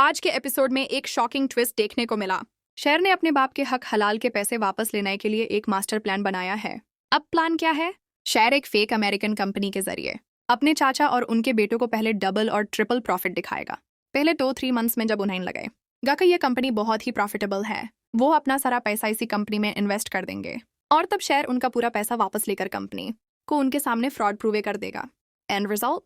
आज के एपिसोड में एक शॉकिंग ट्विस्ट देखने को मिला। शेर ने अपने बाप के हक हलाल के पैसे वापस लेने के लिए एक मास्टर प्लान बनाया है। अब प्लान क्या है? शेर एक फेक अमेरिकन कंपनी के जरिए अपने चाचा और उनके बेटों को पहले डबल और ट्रिपल प्रॉफिट दिखाएगा। पहले 2-3 मंथ्स में जब उन्हें लगेगा कि यह कंपनी बहुत ही प्रॉफिटेबल है, वो अपना सारा पैसा इसी कंपनी में इन्वेस्ट कर देंगे और तब शेर उनका पूरा पैसा वापस लेकर कंपनी को उनके सामने फ्रॉड प्रूवे कर देगा। एंड रिजल्ट,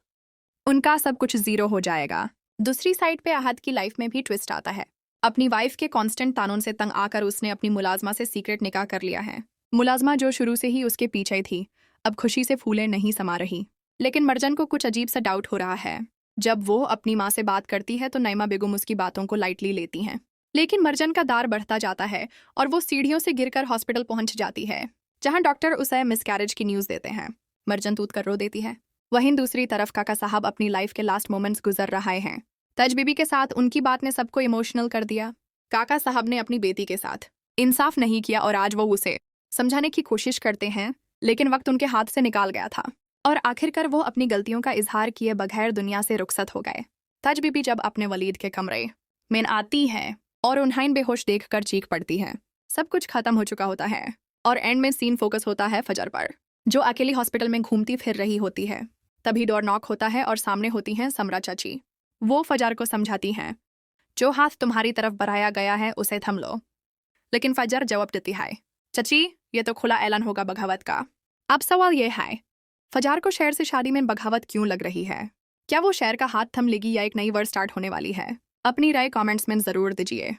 उनका सब कुछ जीरो हो जाएगा। दूसरी साइड पे आहत की लाइफ में भी ट्विस्ट आता है। अपनी वाइफ के कांस्टेंट तानों से तंग आकर उसने अपनी मुलाजमा से सीक्रेट निकाह कर लिया है। मुलाजमा जो शुरू से ही उसके पीछे थी, अब खुशी से फूले नहीं समा रही। लेकिन मर्जन को कुछ अजीब सा डाउट हो रहा है। जब वो अपनी माँ से बात करती है तो नईमा बेगम उसकी बातों को लाइटली लेती हैं। लेकिन मर्जन का दार बढ़ता जाता है और वो सीढ़ियों से गिरकर हॉस्पिटल पहुंच जाती है, जहां डॉक्टर उसे मिसकैरेज की न्यूज़ देते हैं। मर्जन तूत कर रो देती है। वहीं दूसरी तरफ काका साहब अपनी लाइफ के लास्ट मोमेंट्स गुजर रहे हैं। तज बीबी के साथ उनकी बात ने सबको इमोशनल कर दिया। काका साहब ने अपनी बेटी के साथ इंसाफ नहीं किया और आज वो उसे समझाने की कोशिश करते हैं, लेकिन वक्त उनके हाथ से निकाल गया था और आखिरकार वो अपनी गलतियों का इजहार किए बगैर दुनिया से रुखसत हो गए। तज बीबी जब अपने वलीद के कमरे में आती है और उन्हें बेहोश देखकर चीख पड़ती है। सब कुछ खत्म हो चुका होता है और एंड में सीन फोकस होता है फजर पर, जो अकेली हॉस्पिटल में घूमती फिर रही होती है। तभी डोर नॉक होता है और सामने होती हैं समरा चाची। वो फजर को समझाती हैं, जो हाथ तुम्हारी तरफ बढ़ाया गया है उसे थम लो। लेकिन फजर जवाब देती है, चची ये तो खुला ऐलान होगा बगावत का। अब सवाल ये है, फजर को शेर से शादी में बगावत क्यों लग रही है? क्या वो शेर का हाथ थम लेगी या एक नई वर्ड स्टार्ट होने वाली है? अपनी राय कमेंट्स में जरूर दीजिए।